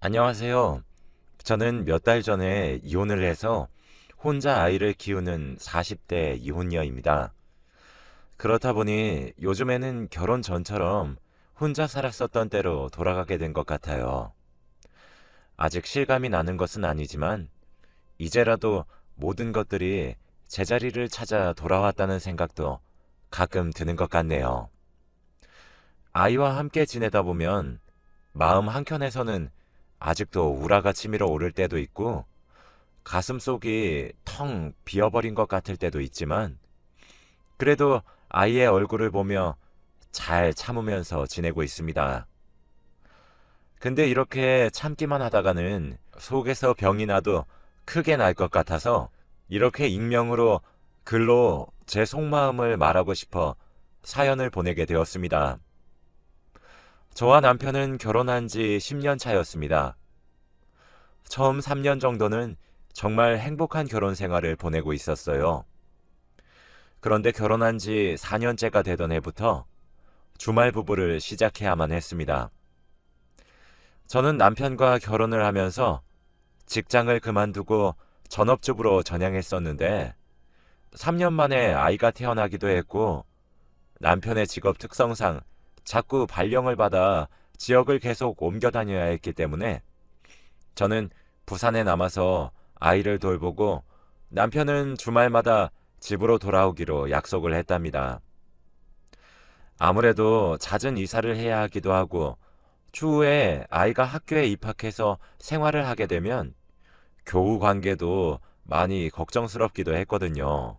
안녕하세요. 저는 몇 달 전에 이혼을 해서 혼자 아이를 키우는 40대 이혼녀입니다. 그렇다 보니 요즘에는 결혼 전처럼 혼자 살았었던 때로 돌아가게 된 것 같아요. 아직 실감이 나는 것은 아니지만 이제라도 모든 것들이 제자리를 찾아 돌아왔다는 생각도 가끔 드는 것 같네요. 아이와 함께 지내다 보면 마음 한켠에서는 아직도 우라가 치밀어 오를 때도 있고 가슴속이 텅 비어버린 것 같을 때도 있지만 그래도 아이의 얼굴을 보며 잘 참으면서 지내고 있습니다. 근데 이렇게 참기만 하다가는 속에서 병이 나도 크게 날 것 같아서 이렇게 익명으로 글로 제 속마음을 말하고 싶어 사연을 보내게 되었습니다. 저와 남편은 결혼한 지 10년 차였습니다. 처음 3년 정도는 정말 행복한 결혼 생활을 보내고 있었어요. 그런데 결혼한 지 4년째가 되던 해부터 주말 부부를 시작해야만 했습니다. 저는 남편과 결혼을 하면서 직장을 그만두고 전업주부로 전향했었는데 3년 만에 아이가 태어나기도 했고 남편의 직업 특성상 자꾸 발령을 받아 지역을 계속 옮겨 다녀야 했기 때문에 저는 부산에 남아서 아이를 돌보고 남편은 주말마다 집으로 돌아오기로 약속을 했답니다. 아무래도 잦은 이사를 해야 하기도 하고 추후에 아이가 학교에 입학해서 생활을 하게 되면 교우 관계도 많이 걱정스럽기도 했거든요.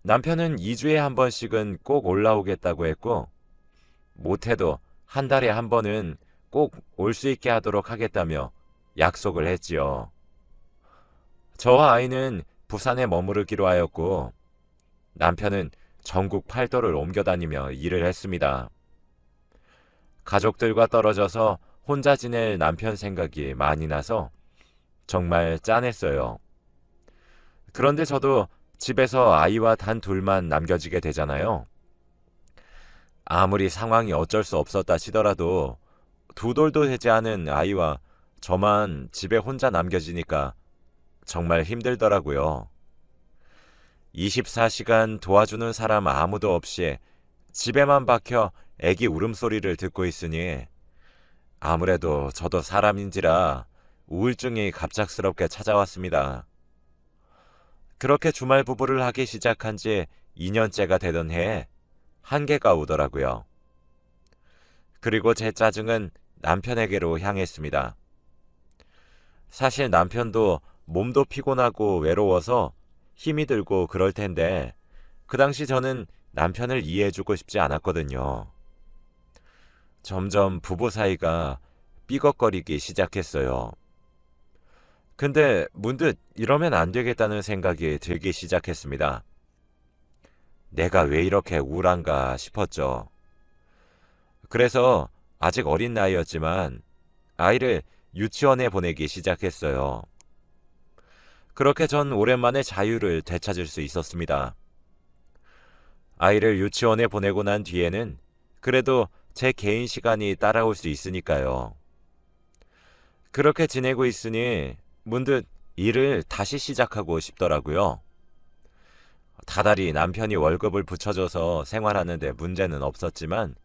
남편은 2주에 한 번씩은 꼭 올라오겠다고 했고 못해도 한 달에 한 번은 꼭 올 수 있게 하도록 하겠다며 약속을 했지요. 저와 아이는 부산에 머무르기로 하였고 남편은 전국 팔도를 옮겨 다니며 일을 했습니다. 가족들과 떨어져서 혼자 지낼 남편 생각이 많이 나서 정말 짠했어요. 그런데 저도 집에서 아이와 단 둘만 남겨지게 되잖아요. 아무리 상황이 어쩔 수 없었다 치더라도 두 돌도 되지 않은 아이와 저만 집에 혼자 남겨지니까 정말 힘들더라고요. 24시간 도와주는 사람 아무도 없이 집에만 박혀 애기 울음소리를 듣고 있으니 아무래도 저도 사람인지라 우울증이 갑작스럽게 찾아왔습니다. 그렇게 주말 부부를 하기 시작한 지 2년째가 되던 해에 한계가 오더라고요. 그리고 제 짜증은 남편에게로 향했습니다. 사실 남편도 몸도 피곤하고 외로워서 힘이 들고 그럴 텐데 그 당시 저는 남편을 이해해주고 싶지 않았거든요. 점점 부부 사이가 삐걱거리기 시작했어요. 근데 문득 이러면 안 되겠다는 생각이 들기 시작했습니다. 내가 왜 이렇게 우울한가 싶었죠. 그래서 아직 어린 나이였지만 아이를 유치원에 보내기 시작했어요. 그렇게 전 오랜만에 자유를 되찾을 수 있었습니다. 아이를 유치원에 보내고 난 뒤에는 그래도 제 개인 시간이 따라올 수 있으니까요. 그렇게 지내고 있으니 문득 일을 다시 시작하고 싶더라고요. 다달이 남편이 월급을 붙여줘서 생활하는데 문제는 없었지만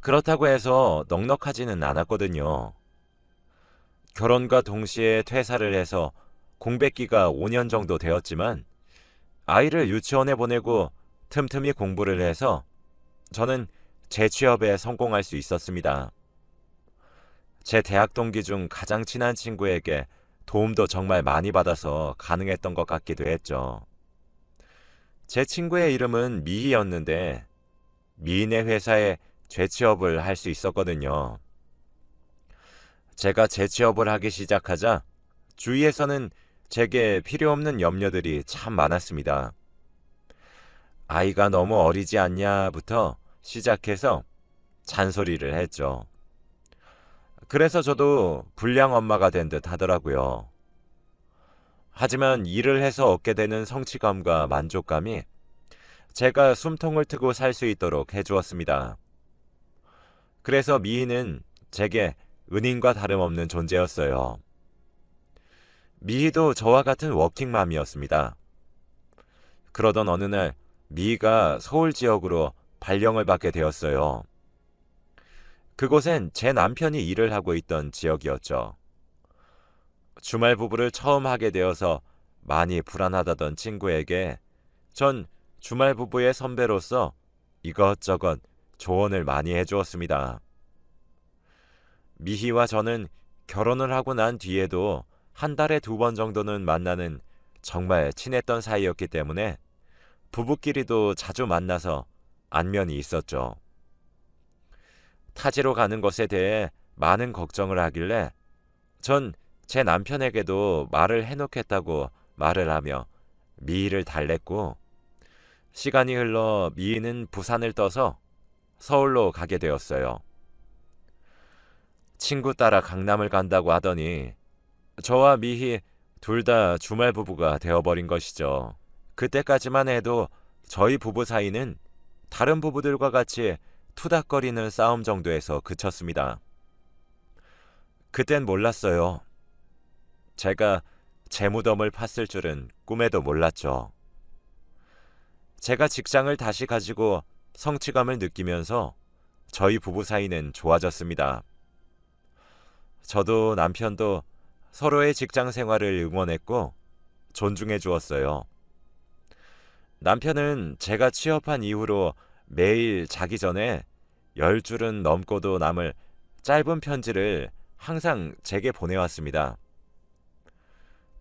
그렇다고 해서 넉넉하지는 않았거든요. 결혼과 동시에 퇴사를 해서 공백기가 5년 정도 되었지만 아이를 유치원에 보내고 틈틈이 공부를 해서 저는 재취업에 성공할 수 있었습니다. 제 대학 동기 중 가장 친한 친구에게 도움도 정말 많이 받아서 가능했던 것 같기도 했죠. 제 친구의 이름은 미희였는데 미인의 회사에 재취업을 할 수 있었거든요. 제가 재취업을 하기 시작하자 주위에서는 제게 필요 없는 염려들이 참 많았습니다. 아이가 너무 어리지 않냐부터 시작해서 잔소리를 했죠. 그래서 저도 불량 엄마가 된 듯 하더라고요. 하지만 일을 해서 얻게 되는 성취감과 만족감이 제가 숨통을 트고 살 수 있도록 해주었습니다. 그래서 미희는 제게 은인과 다름없는 존재였어요. 미희도 저와 같은 워킹맘이었습니다. 그러던 어느 날 미희가 서울 지역으로 발령을 받게 되었어요. 그곳엔 제 남편이 일을 하고 있던 지역이었죠. 주말 부부를 처음 하게 되어서 많이 불안하다던 친구에게 전 주말 부부의 선배로서 이것저것 조언을 많이 해주었습니다. 미희와 저는 결혼을 하고 난 뒤에도 한 달에 2번 정도는 만나는 정말 친했던 사이였기 때문에 부부끼리도 자주 만나서 안면이 있었죠. 타지로 가는 것에 대해 많은 걱정을 하길래 전 제 남편에게도 말을 해놓겠다고 말을 하며 미희를 달랬고, 시간이 흘러 미희는 부산을 떠서 서울로 가게 되었어요. 친구 따라 강남을 간다고 하더니 저와 미희 둘 다 주말 부부가 되어버린 것이죠. 그때까지만 해도 저희 부부 사이는 다른 부부들과 같이 투닥거리는 싸움 정도에서 그쳤습니다. 그땐 몰랐어요. 제가 제 무덤을 팠을 줄은 꿈에도 몰랐죠. 제가 직장을 다시 가지고 성취감을 느끼면서 저희 부부 사이는 좋아졌습니다. 저도 남편도 서로의 직장 생활을 응원했고 존중해 주었어요. 남편은 제가 취업한 이후로 매일 자기 전에 10줄은 넘고도 남을 짧은 편지를 항상 제게 보내왔습니다.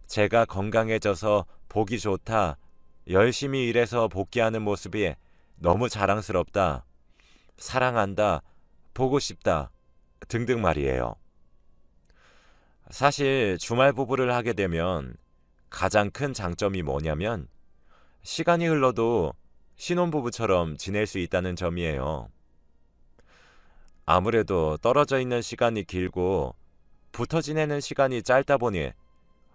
제가 건강해져서 보기 좋다, 열심히 일해서 복귀하는 모습이 너무 자랑스럽다, 사랑한다, 보고 싶다 등등 말이에요. 사실 주말 부부를 하게 되면 가장 큰 장점이 뭐냐면 시간이 흘러도 신혼부부처럼 지낼 수 있다는 점이에요. 아무래도 떨어져 있는 시간이 길고 붙어 지내는 시간이 짧다 보니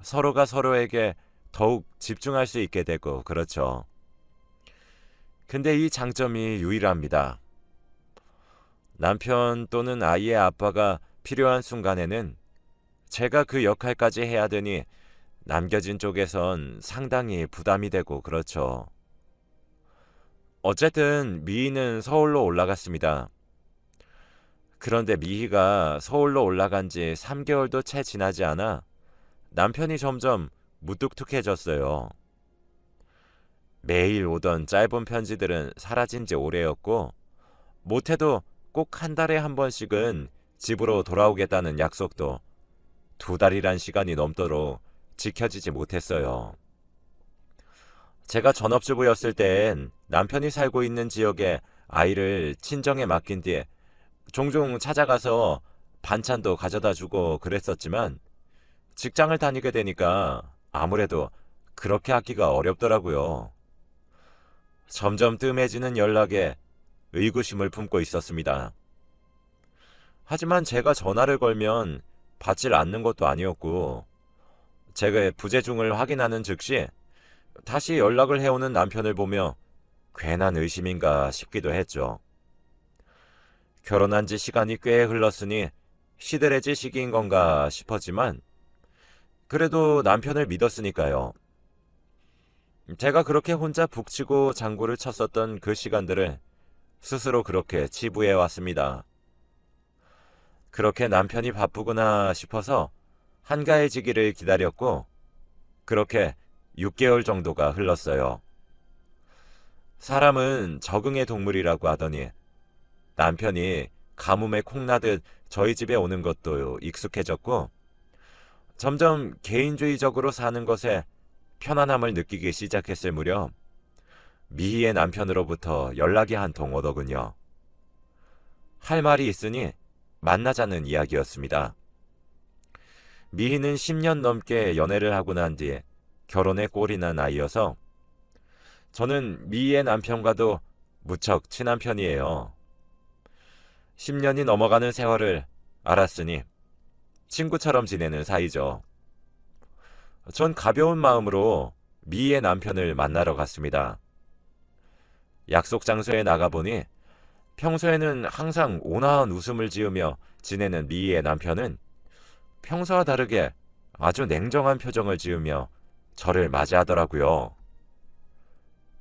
서로가 서로에게 더욱 집중할 수 있게 되고 그렇죠. 근데 이 장점이 유일합니다. 남편 또는 아이의 아빠가 필요한 순간에는 제가 그 역할까지 해야 되니 남겨진 쪽에선 상당히 부담이 되고 그렇죠. 어쨌든 미희는 서울로 올라갔습니다. 그런데 미희가 서울로 올라간 지 3개월도 채 지나지 않아 남편이 점점 무뚝뚝해졌어요. 매일 오던 짧은 편지들은 사라진 지 오래였고 못해도 꼭 한 달에 한 번씩은 집으로 돌아오겠다는 약속도 2달이란 시간이 넘도록 지켜지지 못했어요. 제가 전업주부였을 땐 남편이 살고 있는 지역에 아이를 친정에 맡긴 뒤에 종종 찾아가서 반찬도 가져다 주고 그랬었지만 직장을 다니게 되니까 아무래도 그렇게 하기가 어렵더라고요. 점점 뜸해지는 연락에 의구심을 품고 있었습니다. 하지만 제가 전화를 걸면 받질 않는 것도 아니었고 제가 부재중을 확인하는 즉시 다시 연락을 해오는 남편을 보며 괜한 의심인가 싶기도 했죠. 결혼한 지 시간이 꽤 흘렀으니 시들해질 시기인 건가 싶었지만 그래도 남편을 믿었으니까요. 제가 그렇게 혼자 북치고 장구를 쳤었던 그 시간들을 스스로 그렇게 치부해 왔습니다. 그렇게 남편이 바쁘구나 싶어서 한가해지기를 기다렸고 그렇게 6개월 정도가 흘렀어요. 사람은 적응의 동물이라고 하더니 남편이 가뭄에 콩나듯 저희 집에 오는 것도 익숙해졌고 점점 개인주의적으로 사는 것에 편안함을 느끼기 시작했을 무렵 미희의 남편으로부터 연락이 한 통 오더군요. 할 말이 있으니 만나자는 이야기였습니다. 미희는 10년 넘게 연애를 하고 난 뒤에 결혼에 꼴이 난 아이여서 저는 미희의 남편과도 무척 친한 편이에요. 10년이 넘어가는 세월을 알았으니 친구처럼 지내는 사이죠. 전 가벼운 마음으로 미희의 남편을 만나러 갔습니다. 약속 장소에 나가보니 평소에는 항상 온화한 웃음을 지으며 지내는 미희의 남편은 평소와 다르게 아주 냉정한 표정을 지으며 저를 맞이하더라고요.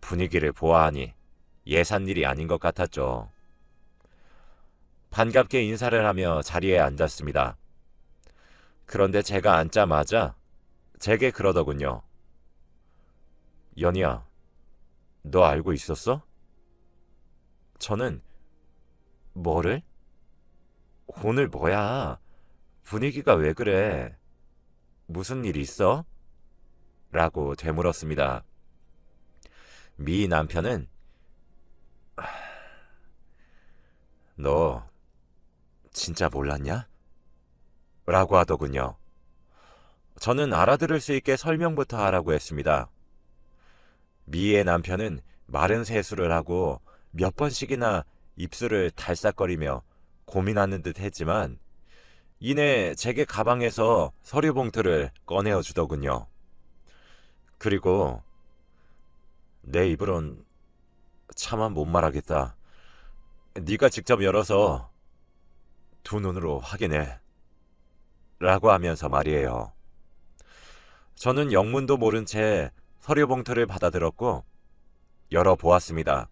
분위기를 보아하니 예산 일이 아닌 것 같았죠. 반갑게 인사를 하며 자리에 앉았습니다. 그런데 제가 앉자마자 제게 그러더군요. 연희야, 너 알고 있었어? 저는 뭐를? 오늘 뭐야? 분위기가 왜 그래? 무슨 일 있어? 라고 되물었습니다. 미 남편은 너 진짜 몰랐냐? 라고 하더군요. 저는 알아들을 수 있게 설명부터 하라고 했습니다. 미의 남편은 마른 세수를 하고 몇 번씩이나 입술을 달싹거리며 고민하는 듯 했지만 이내 제게 가방에서 서류 봉투를 꺼내어 주더군요. 그리고 내 입으론 차마 못 말하겠다. 네가 직접 열어서 두 눈으로 확인해. 라고 하면서 말이에요. 저는 영문도 모른 채 서류 봉투를 받아들었고 열어보았습니다.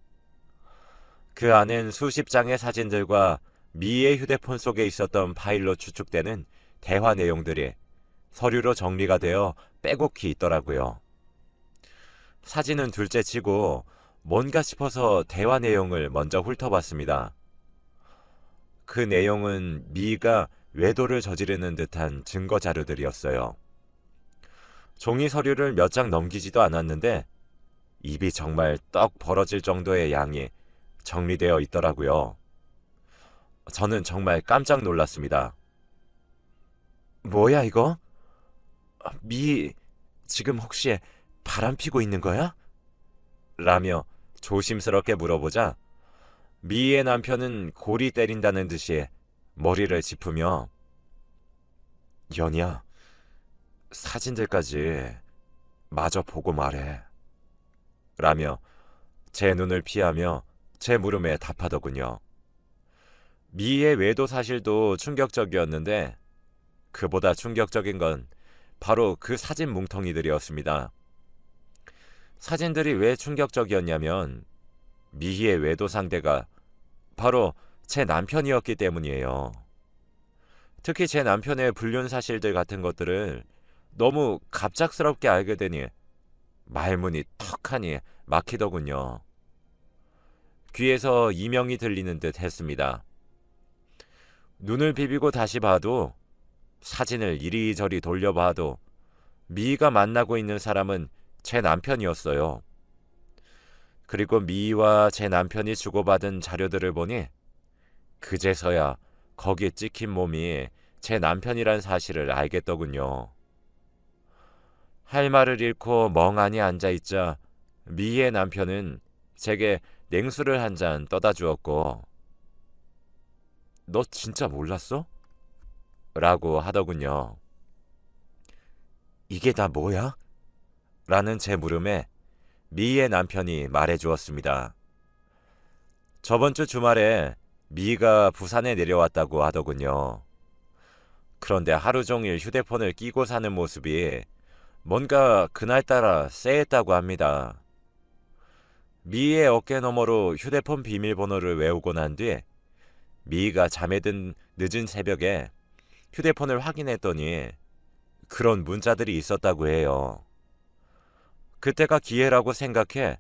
그 안엔 수십 장의 사진들과 미의 휴대폰 속에 있었던 파일로 추측되는 대화 내용들이 서류로 정리가 되어 빼곡히 있더라고요. 사진은 둘째치고 뭔가 싶어서 대화 내용을 먼저 훑어봤습니다. 그 내용은 미가 외도를 저지르는 듯한 증거 자료들이었어요. 종이 서류를 몇 장 넘기지도 않았는데 입이 정말 떡 벌어질 정도의 양이 정리되어 있더라고요. 저는 정말 깜짝 놀랐습니다. 뭐야 이거? 미 지금 혹시 바람 피고 있는 거야? 라며 조심스럽게 물어보자 미의 남편은 골이 때린다는 듯이 머리를 짚으며 연희야, 사진들까지 마저 보고 말해. 라며 제 눈을 피하며 제 물음에 답하더군요. 미의 외도 사실도 충격적이었는데 그보다 충격적인 건 바로 그 사진 뭉텅이들이었습니다. 사진들이 왜 충격적이었냐면 미희의 외도 상대가 바로 제 남편이었기 때문이에요. 특히 제 남편의 불륜 사실들 같은 것들을 너무 갑작스럽게 알게 되니 말문이 턱하니 막히더군요. 귀에서 이명이 들리는 듯 했습니다. 눈을 비비고 다시 봐도 사진을 이리저리 돌려봐도 미희가 만나고 있는 사람은 제 남편이었어요. 그리고 미희와 제 남편이 주고받은 자료들을 보니 그제서야 거기에 찍힌 몸이 제 남편이란 사실을 알겠더군요. 할 말을 잃고 멍하니 앉아있자 미희의 남편은 제게 냉수를 한 잔 떠다 주었고 너 진짜 몰랐어? 라고 하더군요. 이게 다 뭐야? 라는 제 물음에 미희의 남편이 말해주었습니다. 저번 주 주말에 미희가 부산에 내려왔다고 하더군요. 그런데 하루 종일 휴대폰을 끼고 사는 모습이 뭔가 그날따라 쎄했다고 합니다. 미희의 어깨 너머로 휴대폰 비밀번호를 외우고 난 뒤 미희가 잠에 든 늦은 새벽에 휴대폰을 확인했더니 그런 문자들이 있었다고 해요. 그때가 기회라고 생각해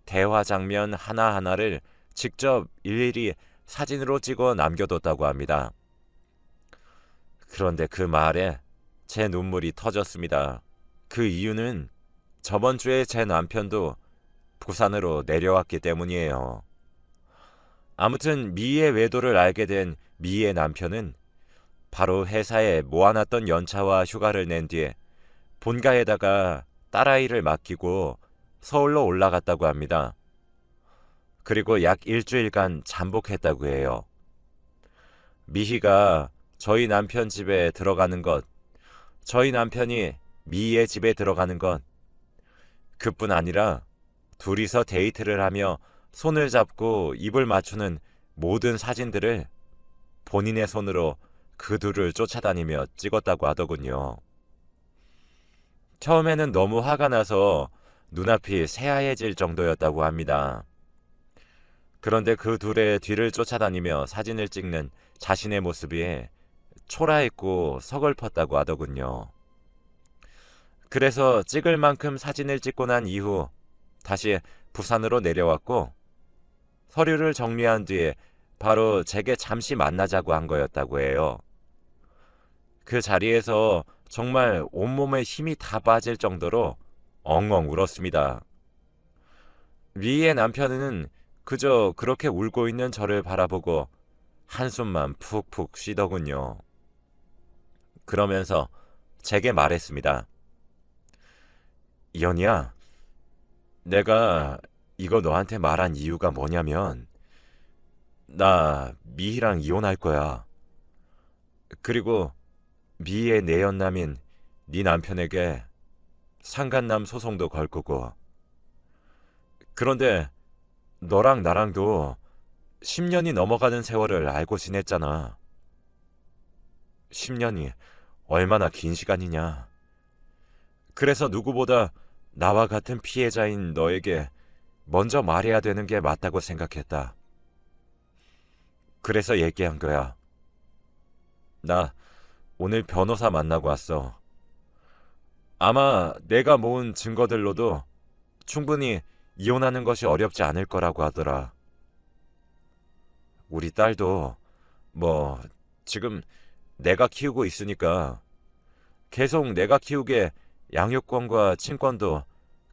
대화 장면 하나하나를 직접 일일이 사진으로 찍어 남겨뒀다고 합니다. 그런데 그 말에 제 눈물이 터졌습니다. 그 이유는 저번 주에 제 남편도 부산으로 내려왔기 때문이에요. 아무튼 미희의 외도를 알게 된 미희의 남편은 바로 회사에 모아놨던 연차와 휴가를 낸 뒤에 본가에다가 딸아이를 맡기고 서울로 올라갔다고 합니다. 그리고 약 일주일간 잠복했다고 해요. 미희가 저희 남편 집에 들어가는 것, 저희 남편이 미희의 집에 들어가는 것, 그뿐 아니라 둘이서 데이트를 하며 손을 잡고 입을 맞추는 모든 사진들을 본인의 손으로 그 둘을 쫓아다니며 찍었다고 하더군요. 처음에는 너무 화가 나서 눈앞이 새하얘질 정도였다고 합니다. 그런데 그 둘의 뒤를 쫓아다니며 사진을 찍는 자신의 모습이 초라했고 서글펐다고 하더군요. 그래서 찍을 만큼 사진을 찍고 난 이후 다시 부산으로 내려왔고 서류를 정리한 뒤에 바로 제게 잠시 만나자고 한 거였다고 해요. 그 자리에서 정말 온몸에 힘이 다 빠질 정도로 엉엉 울었습니다. 미희의 남편은 그저 그렇게 울고 있는 저를 바라보고 한숨만 푹푹 쉬더군요. 그러면서 제게 말했습니다. 이현이야, 내가 이거 너한테 말한 이유가 뭐냐면 나 미희랑 이혼할 거야. 그리고 미희의 내연남인 네 남편에게 상간남 소송도 걸 거고. 그런데 너랑 나랑도 10년이 넘어가는 세월을 알고 지냈잖아. 10년이 얼마나 긴 시간이냐. 그래서 누구보다 나와 같은 피해자인 너에게 먼저 말해야 되는 게 맞다고 생각했다. 그래서 얘기한 거야. 나 오늘 변호사 만나고 왔어. 아마 내가 모은 증거들로도 충분히 이혼하는 것이 어렵지 않을 거라고 하더라. 우리 딸도 지금 내가 키우고 있으니까 계속 내가 키우게 양육권과 친권도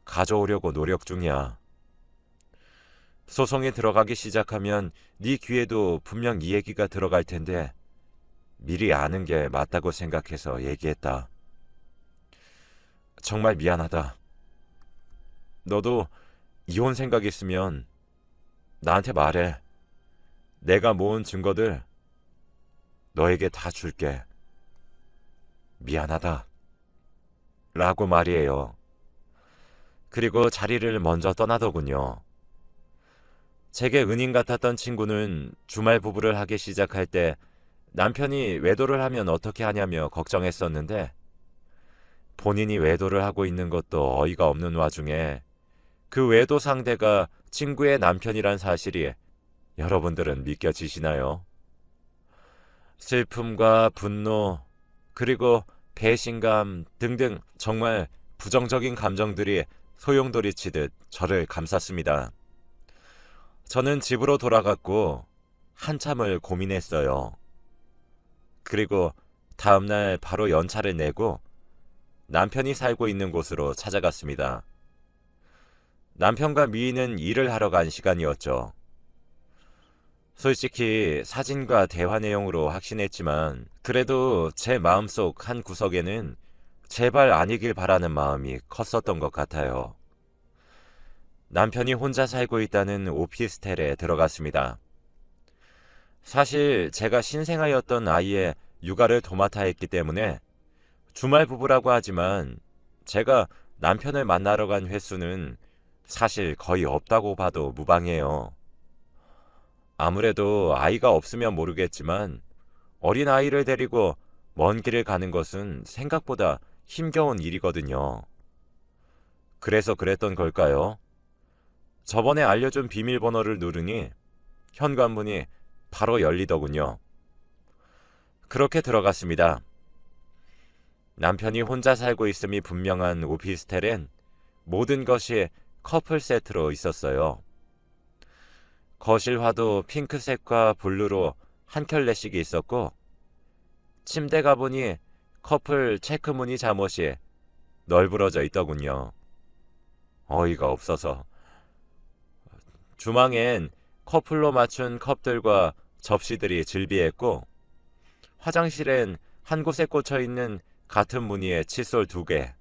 가져오려고 노력 중이야. 소송에 들어가기 시작하면 네 귀에도 분명 이 얘기가 들어갈 텐데 미리 아는 게 맞다고 생각해서 얘기했다. 정말 미안하다. 너도 이혼 생각 있으면 나한테 말해. 내가 모은 증거들 너에게 다 줄게. 미안하다. 라고 말이에요. 그리고 자리를 먼저 떠나더군요. 제게 은인 같았던 친구는 주말 부부를 하기 시작할 때 남편이 외도를 하면 어떻게 하냐며 걱정했었는데 본인이 외도를 하고 있는 것도 어이가 없는 와중에 그 외도 상대가 친구의 남편이란 사실이 여러분들은 믿겨지시나요? 슬픔과 분노, 그리고 배신감 등등 정말 부정적인 감정들이 소용돌이치듯 저를 감쌌습니다. 저는 집으로 돌아갔고 한참을 고민했어요. 그리고 다음날 바로 연차를 내고 남편이 살고 있는 곳으로 찾아갔습니다. 남편과 미희는 일을 하러 간 시간이었죠. 솔직히 사진과 대화 내용으로 확신했지만 그래도 제 마음속 한 구석에는 제발 아니길 바라는 마음이 컸었던 것 같아요. 남편이 혼자 살고 있다는 오피스텔에 들어갔습니다. 사실 제가 신생아였던 아이의 육아를 도맡아 했기 때문에 주말 부부라고 하지만 제가 남편을 만나러 간 횟수는 사실 거의 없다고 봐도 무방해요. 아무래도 아이가 없으면 모르겠지만 어린 아이를 데리고 먼 길을 가는 것은 생각보다 힘겨운 일이거든요. 그래서 그랬던 걸까요? 저번에 알려준 비밀번호를 누르니 현관문이 바로 열리더군요. 그렇게 들어갔습니다. 남편이 혼자 살고 있음이 분명한 오피스텔엔 모든 것이 커플 세트로 있었어요. 거실 화도 핑크색과 블루로 한 켤레씩 있었고 침대가 보니 커플 체크무늬 잠옷이 널브러져 있더군요. 어이가 없어서. 주방엔 커플로 맞춘 컵들과 접시들이 즐비했고 화장실엔 한 곳에 꽂혀있는 같은 무늬의 칫솔 2개.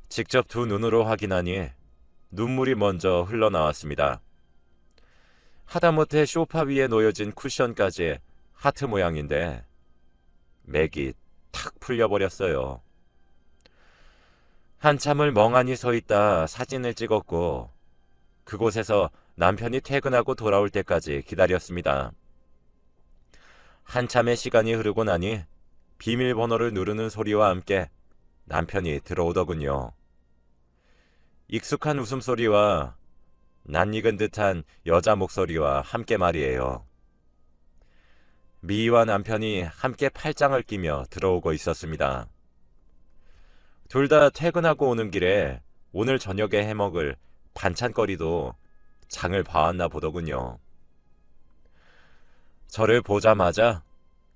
직접 두 눈으로 확인하니 눈물이 먼저 흘러나왔습니다. 하다못해 소파 위에 놓여진 쿠션까지 하트 모양인데 맥이 탁 풀려버렸어요. 한참을 멍하니 서 있다 사진을 찍었고 그곳에서 남편이 퇴근하고 돌아올 때까지 기다렸습니다. 한참의 시간이 흐르고 나니 비밀번호를 누르는 소리와 함께 남편이 들어오더군요. 익숙한 웃음소리와 낯익은 듯한 여자 목소리와 함께 말이에요. 미희와 남편이 함께 팔짱을 끼며 들어오고 있었습니다. 둘 다 퇴근하고 오는 길에 오늘 저녁에 해먹을 반찬거리도 장을 봐왔나 보더군요. 저를 보자마자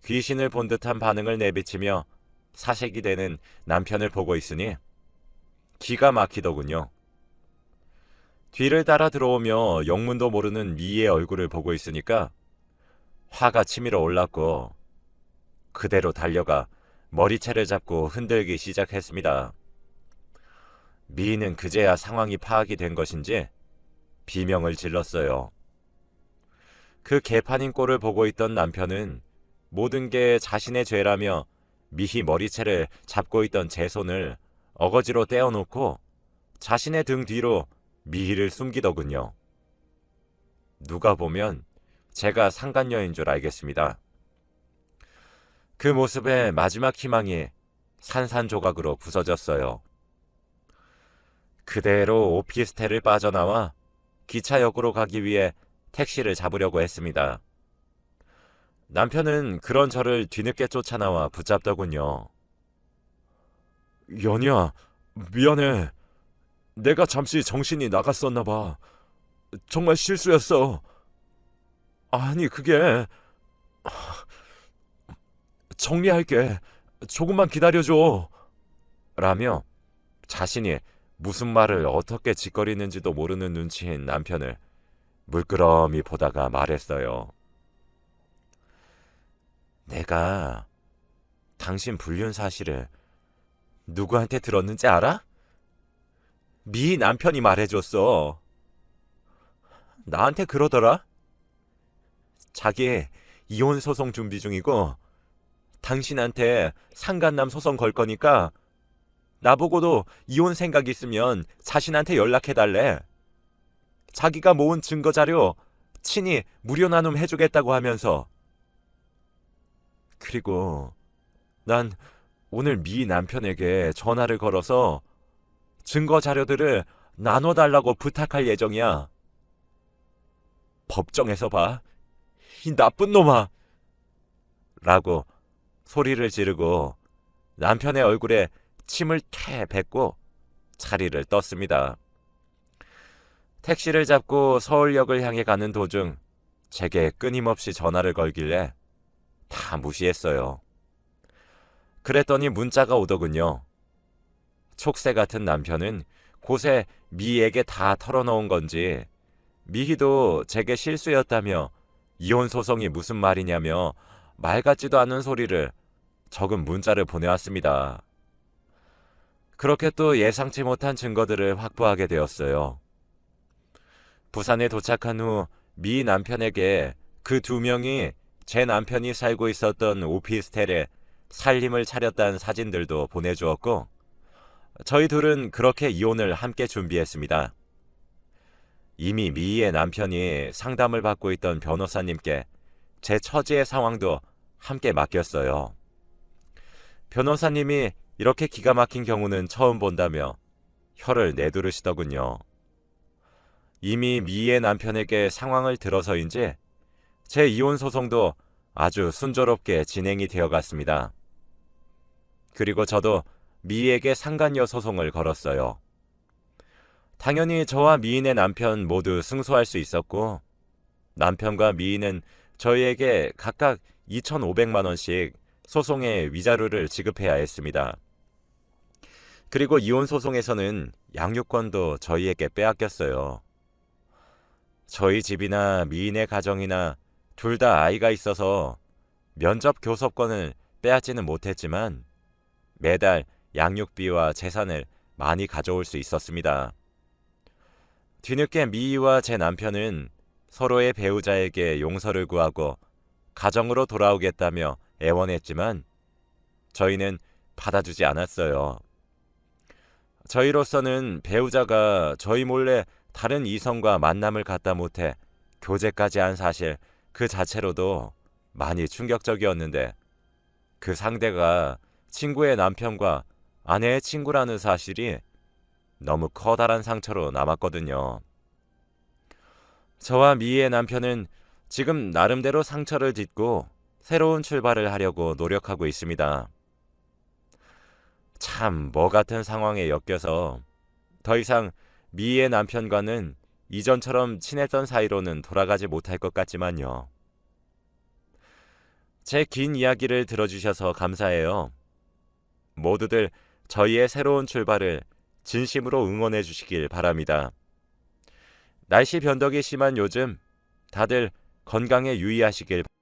귀신을 본 듯한 반응을 내비치며 사색이 되는 남편을 보고 있으니 기가 막히더군요. 뒤를 따라 들어오며 영문도 모르는 미희의 얼굴을 보고 있으니까 화가 치밀어 올랐고 그대로 달려가 머리채를 잡고 흔들기 시작했습니다. 미희는 그제야 상황이 파악이 된 것인지 비명을 질렀어요. 그 개판인 꼴을 보고 있던 남편은 모든 게 자신의 죄라며 미희 머리채를 잡고 있던 제 손을 어거지로 떼어놓고 자신의 등 뒤로 미희를 숨기더군요. 누가 보면 제가 상간녀인 줄 알겠습니다. 그 모습에 마지막 희망이 산산조각으로 부서졌어요. 그대로 오피스텔을 빠져나와 기차역으로 가기 위해 택시를 잡으려고 했습니다. 남편은 그런 저를 뒤늦게 쫓아나와 붙잡더군요. 연희야, 미안해. 내가 잠시 정신이 나갔었나 봐. 정말 실수였어. 아니, 그게... 정리할게. 조금만 기다려줘. 라며 자신이 무슨 말을 어떻게 짓거리는지도 모르는 눈치인 남편을 물끄러미 보다가 말했어요. 내가 당신 불륜 사실을 누구한테 들었는지 알아? 미 남편이 말해줬어. 나한테 그러더라. 자기 이혼 소송 준비 중이고 당신한테 상간남 소송 걸 거니까 나보고도 이혼 생각 있으면 자신한테 연락해달래. 자기가 모은 증거 자료 친히 무료 나눔 해주겠다고 하면서. 그리고 난 오늘 미 남편에게 전화를 걸어서 증거 자료들을 나눠달라고 부탁할 예정이야. 법정에서 봐. 이 나쁜 놈아. 라고 소리를 지르고 남편의 얼굴에 침을 퇴 뱉고 자리를 떴습니다. 택시를 잡고 서울역을 향해 가는 도중 제게 끊임없이 전화를 걸길래 다 무시했어요. 그랬더니 문자가 오더군요. 촉새 같은 남편은 곳에 미희에게 다 털어놓은 건지 미희도 제게 실수였다며 이혼 소송이 무슨 말이냐며 말 같지도 않은 소리를 적은 문자를 보내왔습니다. 그렇게 또 예상치 못한 증거들을 확보하게 되었어요. 부산에 도착한 후 미 남편에게 그 두 명이 제 남편이 살고 있었던 오피스텔에 살림을 차렸다는 사진들도 보내주었고 저희 둘은 그렇게 이혼을 함께 준비했습니다. 이미 미희의 남편이 상담을 받고 있던 변호사님께 제 처지의 상황도 함께 맡겼어요. 변호사님이 이렇게 기가 막힌 경우는 처음 본다며 혀를 내두르시더군요. 이미 미희의 남편에게 상황을 들어서인지 제 이혼 소송도 아주 순조롭게 진행이 되어갔습니다. 그리고 저도 미희에게 상간녀 소송을 걸었어요. 당연히 저와 미인의 남편 모두 승소할 수 있었고 남편과 미인은 저희에게 각각 2,500만 원씩 소송의 위자료를 지급해야 했습니다. 그리고 이혼 소송에서는 양육권도 저희에게 빼앗겼어요. 저희 집이나 미인의 가정이나 둘 다 아이가 있어서 면접 교섭권을 빼앗지는 못했지만 매달 양육비와 재산을 많이 가져올 수 있었습니다. 뒤늦게 미희와 제 남편은 서로의 배우자에게 용서를 구하고 가정으로 돌아오겠다며 애원했지만 저희는 받아주지 않았어요. 저희로서는 배우자가 저희 몰래 다른 이성과 만남을 갖다 못해 교제까지 한 사실 그 자체로도 많이 충격적이었는데 그 상대가 친구의 남편과 아내의 친구라는 사실이 너무 커다란 상처로 남았거든요. 저와 미희의 남편은 지금 나름대로 상처를 딛고 새로운 출발을 하려고 노력하고 있습니다. 참 뭐 같은 상황에 엮여서 더 이상 미희의 남편과는 이전처럼 친했던 사이로는 돌아가지 못할 것 같지만요. 제 긴 이야기를 들어주셔서 감사해요. 모두들 저희의 새로운 출발을 진심으로 응원해 주시길 바랍니다. 날씨 변덕이 심한 요즘 다들 건강에 유의하시길 바랍니다.